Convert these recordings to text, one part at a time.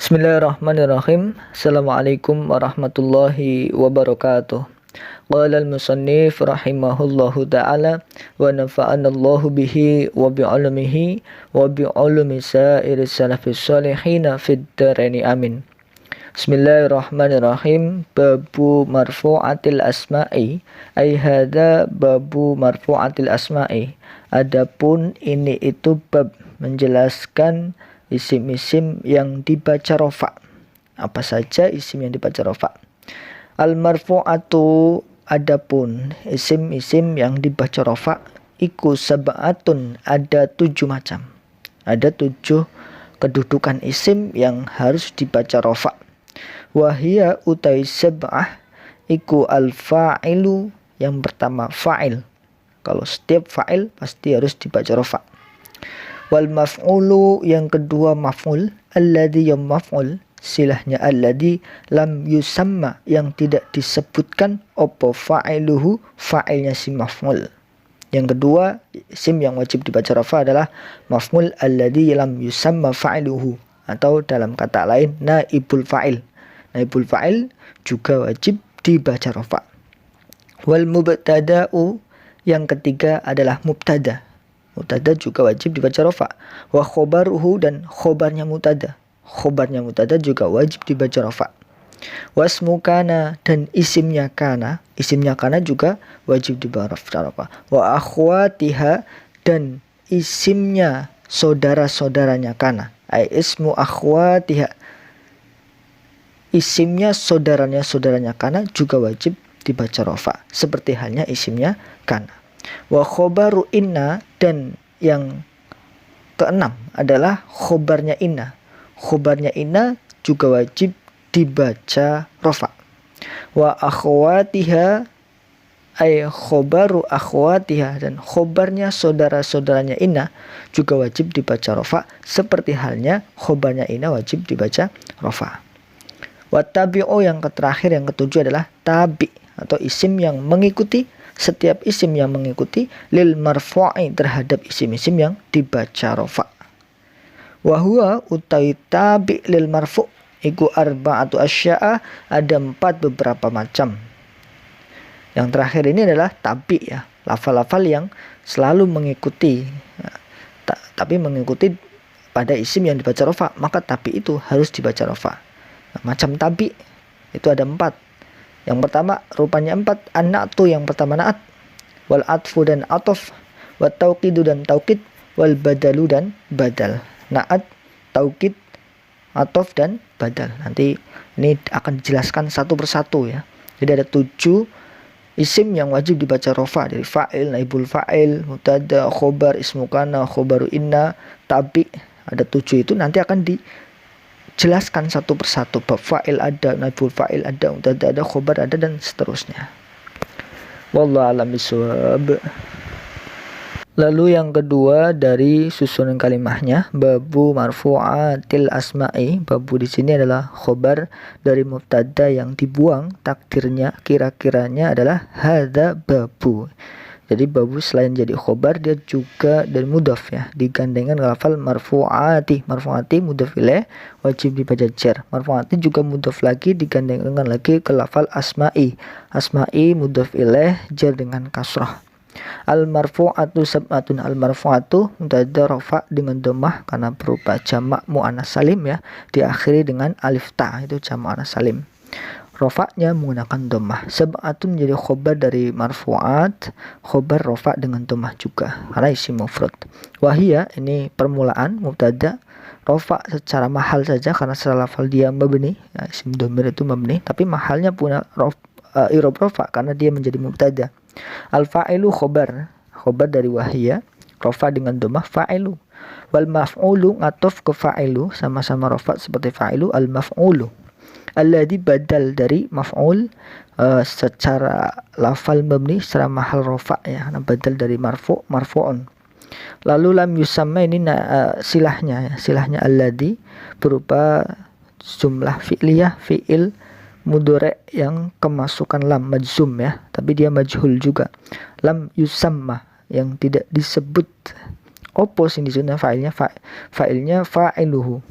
Bismillahirrahmanirrahim. Assalamualaikum warahmatullahi wabarakatuh. Qala al-musannif rahimahullahu ta'ala wa nafa'anallahu bihi wa bi'ulumihi wa bi'ulumi sa'iris salafis salihina fid dharaini amin. Bismillahirrahmanirrahim. Babu marfu'atil asma'i ay hadza babu marfu'atil asma'i. Adapun ini itu bab menjelaskan isim-isim yang dibaca rofa. Apa saja isim yang dibaca rofa? Al-marfu'atu, adapun isim-isim yang dibaca rofa, iku sab'atun, ada 7 macam. Ada 7 kedudukan isim yang harus dibaca rofa. Wahia utai sab'ah, iku al-fa'ilu, yang pertama fa'il. Kalau setiap fa'il pasti harus dibaca rofa. Wal maf'ulu, yang kedua maf'ul, alladhi, yang maf'ul silahnya alladhi lam yusamma, yang tidak disebutkan opo fa'iluhu, fa'ilnya si maf'ul. Yang kedua isim yang wajib dibaca rafa adalah maf'ul alladhi lam yusamma fa'iluhu, atau dalam kata lain naibul fa'il. Naibul fa'il juga wajib dibaca rafa. Wal mubtada'u, yang ketiga adalah mubtada. Mubtada juga wajib dibaca rafa. Wa khobaruhu, dan khobarnya mubtada. Khobarnya mubtada juga wajib dibaca rafa. Wasmu kana, dan isimnya kana. Isimnya kana juga wajib dibaca rafa. Wa akhwatiha, dan isimnya saudara-saudaranya kana. Ai ismu akhwatiha, isimnya saudaranya kana juga wajib dibaca rafa, seperti halnya isimnya kana. Wa khobaru inna, dan yang keenam adalah khobarnya inna. Khobarnya inna juga wajib dibaca rafa. Wa akhwatiha, ay khobaru akhwatiha, dan khobarnya saudara-saudaranya inna juga wajib dibaca rafa, seperti halnya khobarnya inna wajib dibaca rafa. Wa tabi'u, yang terakhir yang ketujuh adalah tabi, atau isim yang mengikuti. Setiap isim yang mengikuti lil marfu'i, terhadap isim-isim yang dibaca rafa. Wa huwa utai tabi lil marfu' iku arba'atu asya'a, ada 4 beberapa macam. Yang terakhir ini adalah tabi, ya, lafal-lafal yang selalu mengikuti, tapi mengikuti pada isim yang dibaca rafa, maka tabi itu harus dibaca rafa. Macam tabi itu ada 4. Yang pertama rupanya 4, an-na'tu, yang pertama na'at, wal atfu, dan atof, wat tauqidu, dan taukid, wal badalu, dan badal. Na'at, taukid, atof, dan badal. Nanti ini akan dijelaskan satu persatu, ya. Jadi ada 7 isim yang wajib dibaca rafa, dari fa'il, naibul fa'il, mubtada, khobar, ismu kana, khobaru inna, tabi. Ada 7 itu nanti akan jelaskan satu persatu. Bab fa'il ada, naibul fa'il ada, mubtada ada, khobar ada, dan seterusnya. Wallahu a'lam bishawab. Lalu yang kedua dari susunan kalimahnya, babu marfu'atil asma'i. Babu di sini adalah khobar dari mubtada yang dibuang takdirnya, kira-kiranya adalah hadza babu. Jadi babu selain jadi khobar, dia juga dari mudhaf, ya, digandengkan lafal marfu'ati. Marfu'ati mudhaf ilaih wajib dibaca jar. Marfu'ati juga mudhaf lagi, digandengkan lagi ke lafal asma'i. Asma'i mudhaf ilaih jar dengan kasrah. Al marfu'atu sab'atun. Al marfu'atu mubtada rafa dengan dhammah karena berupa jamak muannas salim, ya, diakhiri dengan alif ta, itu jamak muannas salim. Rofa'nya menggunakan dhammah. Sab'atun menjadi khobar dari marfu'at, khobar rofa dengan dhammah juga karena isim mufrad. Wahia, ini permulaan mubtada, rofa secara mahal saja karena secara lafal dia mabni, ya, isim dhamir itu mabni, tapi mahalnya punya i'rab rofa karena dia menjadi mubtada. Al fa'ilu khobar dari wahia, rofa dengan dhammah fa'ilu. Wal maf'ulu ngatof ke fa'ilu, sama-sama rofa seperti fa'ilu. Al maf'ulu alladhi badal dari maf'ul, secara lafal mabni, secara mahal rofa, ya, karena badal dari marfu'un. Lalu lam yusamma, ini silahnya, ya, silahnya alladhi berupa jumlah fi'liyah, fi'il mudhari yang kemasukan lam, majzum, ya, tapi dia majhul juga. Lam yusamma, yang tidak disebut. Opos ini sunnah fa'ilnya fa'iluhu.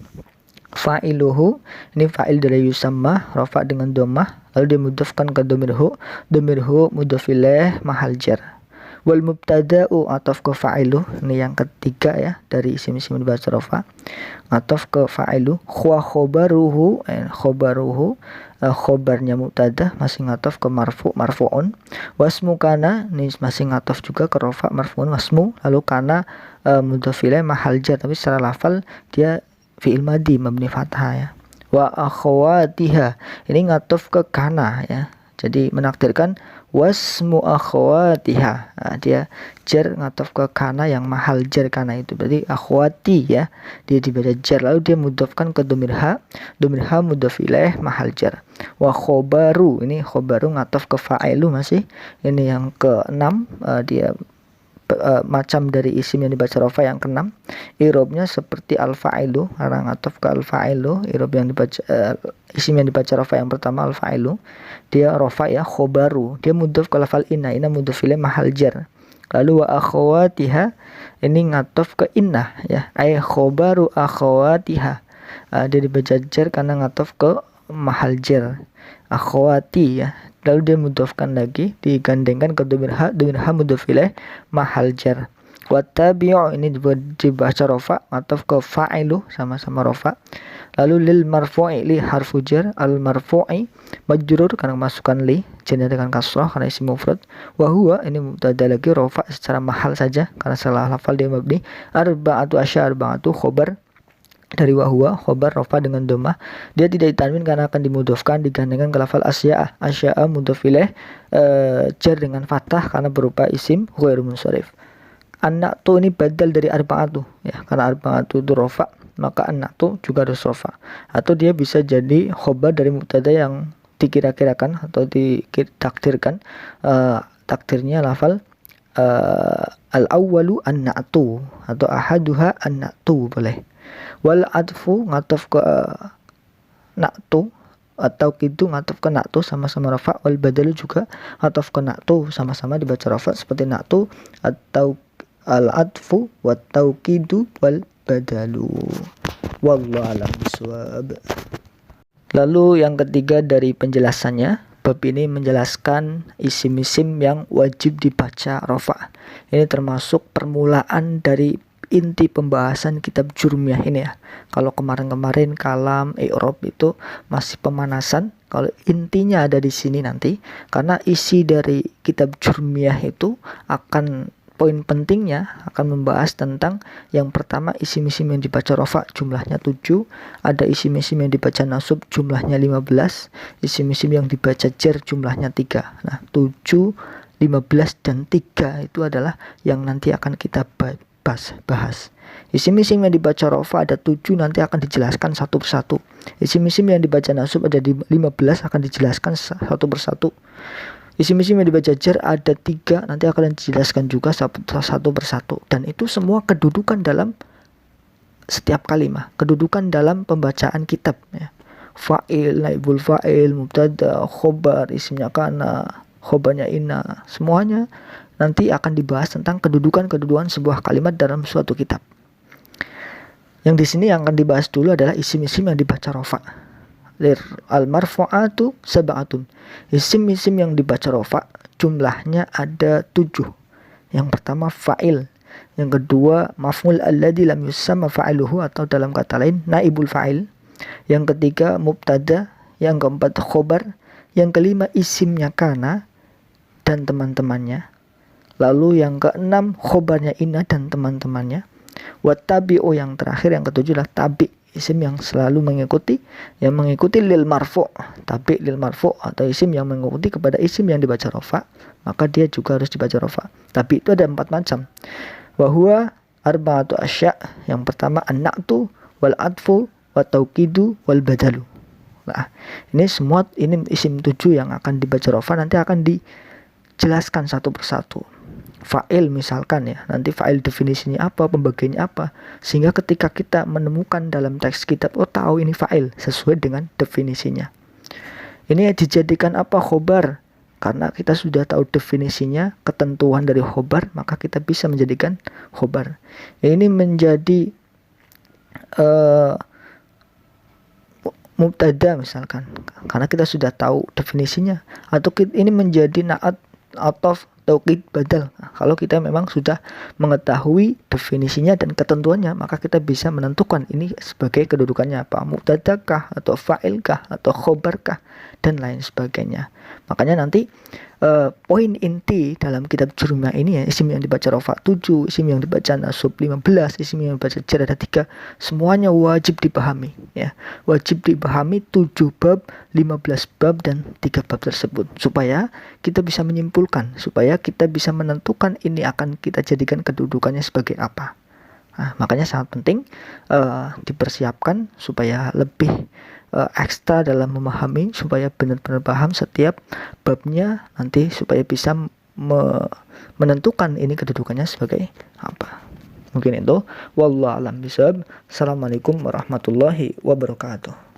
Fa'iluhu, ini fa'il dari yusamma, rafa dengan dhammah, lalu dimudhafkan ke dhamirhu, dhamirhu mudhaf ilaih mahal jar. Wal mubtada'u ataf ke fa'ilu, ini yang ketiga ya dari isim-isim dibaca rafa, ataf ke fa'ilu. Wa khobaruhu, khobaruhu, khobarnya mubtada masih ngataf ke marfu'un. Wasmu kana, ini masih ngataf juga ke rafa marfu'un wasmu, lalu kana mudhaf ilaih mahal jar, tapi secara lafal dia fi'il madhi mabni fathah ya. Wa akhawatiha, ini ngatuf ke kana ya, jadi menakdirkan wasmu akhawatiha, nah, dia jar ngatuf ke kana yang mahal jar kana itu, berarti akhwati ya, dia dibaca jar, lalu dia mudhafkan ke dhamirha mudhaf ilaih mahal jar. Wa khobaru, ini khobaru ngatuf ke fa'ilu masih, ini yang ke-6, dia macam dari isim yang dibaca rafa yang ke-6. I'rabnya seperti al-fa'ilu, karena ngatuf ke al-fa'ilu. I'rab yang dibaca isim yang dibaca rafa yang pertama al-fa'ilu, dia rafa ya, khobaru, dia mudhaf ke lafal inna mudhaf ilaih mahal jar. Lalu wa akhawatiha, ini ngatuf ke inna ya, ay khobaru akhawatiha, dia dibaca jar karena ngatuf ke mahal jar akhawati ya, lalu dia mudhafkan lagi, digandengkan ke dhamirha mudhaf ilaih mahal jar. Wattabi'u, ini dibaca rafa ataf ke fa'ilu sama-sama rafa. Lalu lil marfu'i, li harfu jar, al marfu'i majrur karena masukkan li, jarnya dengan kasrah karena isim mufrad. Wa huwa, ini mubtada lagi rafa secara mahal saja karena salah lafal dia mabni. Arba'atu arba'atu khobar dari wahwa, khobar rafa dengan dhammah, dia tidak ditanwin karena akan dimudhafkan, digandengkan ke lafal asya'a mudhaf ilaih jar dengan fathah karena berupa isim ghairu munsharif. An-na'tu ini badal dari arba'atu ya, karena arba'atu itu rafa, maka an-na'tu juga harus rafa, atau dia bisa jadi khobar dari mubtada yang dikira-kirakan atau ditakdirkan, takdirnya lafal al-awwalu an-na'tu atau ahaduha an-na'tu boleh. Wal adfu ngatuf ke na'tu atau kidu ngatuf ke na'tu sama-sama rafa. Wal badalu juga ngatuf ke na'tu sama-sama dibaca rafa seperti na'tu atau al adfu wa taukidu wal badalu. Wallahu a'lam bishawab. Lalu yang ketiga dari penjelasannya, bab ini menjelaskan isim-isim yang wajib dibaca rafa. Ini termasuk permulaan dari inti pembahasan kitab Jurmiyah ini ya. Kalau kemarin-kemarin kalam, i'rab itu masih pemanasan, kalau intinya ada di sini nanti, karena isi dari kitab Jurmiyah itu akan, poin pentingnya akan membahas tentang yang pertama isim-isim yang dibaca rafa jumlahnya 7, ada isim-isim yang dibaca nasub jumlahnya 15, isim-isim yang dibaca jar jumlahnya 3. Nah, 7, 15 dan 3 itu adalah yang nanti akan kita bahas. Isim-isim yang dibaca rafa ada 7, nanti akan dijelaskan satu persatu. Isim-isim yang dibaca nasub ada 15, akan dijelaskan satu persatu. Isim-isim yang dibaca jar ada 3, nanti akan dijelaskan juga satu persatu. Dan itu semua kedudukan dalam setiap kalimat, kedudukan dalam pembacaan kitab ya. Fa'il, naibul fa'il, mubtada, khobar, isimnya kana, khobarnya inna, semuanya nanti akan dibahas tentang kedudukan sebuah kalimat dalam suatu kitab. Yang di sini yang akan dibahas dulu adalah isim-isim yang dibaca rafa. Al marfu'atu sab'atun. Isim-isim yang dibaca rafa jumlahnya ada 7. Yang pertama fa'il, yang kedua maf'ul alladzi lam yusamma fa'iluhu atau dalam kata lain naibul fa'il, yang ketiga mubtada, yang keempat khobar, yang kelima isimnya kana dan teman-temannya. Lalu yang keenam khobarnya inna dan teman-temannya. Wattabi'u, yang terakhir yang ketujuh adalah tabi, isim yang selalu mengikuti lil marfu'. Tabi lil marfu' atau isim yang mengikuti kepada isim yang dibaca rafa, maka dia juga harus dibaca rafa. Tabi itu ada 4 macam. Wa huwa arba'atu asya'. Yang pertama an-na'tu wal adfu wa taukidu wal badalu. Nah, ini semua ini isim 7 yang akan dibaca rafa, nanti akan dijelaskan satu persatu. Fa'il misalkan ya, nanti fa'il definisinya apa, pembagiannya apa, sehingga ketika kita menemukan dalam teks kitab, oh tahu ini fa'il sesuai dengan definisinya. Ini dijadikan apa, khobar, karena kita sudah tahu definisinya, ketentuan dari khobar, maka kita bisa menjadikan khobar. Ini menjadi mubtada misalkan, karena kita sudah tahu definisinya, atau ini menjadi naat atau taukid badal. Nah, kalau kita memang sudah mengetahui definisinya dan ketentuannya, maka kita bisa menentukan ini sebagai kedudukannya apa, mubtadakah atau fa'ilkah atau khobarkah dan lain sebagainya. Makanya nanti poin inti dalam kitab Jurumiyah ini ya, isim yang dibaca rofa 7, isim yang dibaca nasub 15, isim yang dibaca jar ada 3, semuanya wajib dipahami ya. Wajib dipahami 7 bab, 15 bab dan 3 bab tersebut supaya kita bisa menyimpulkan, supaya kita bisa menentukan ini akan kita jadikan kedudukannya sebagai apa. Nah, makanya sangat penting dipersiapkan supaya lebih ekstra dalam memahami, supaya benar-benar paham setiap babnya nanti, supaya bisa menentukan ini kedudukannya sebagai apa. Mungkin itu. Wallahu a'lam bishawab. Assalamualaikum warahmatullahi wabarakatuh.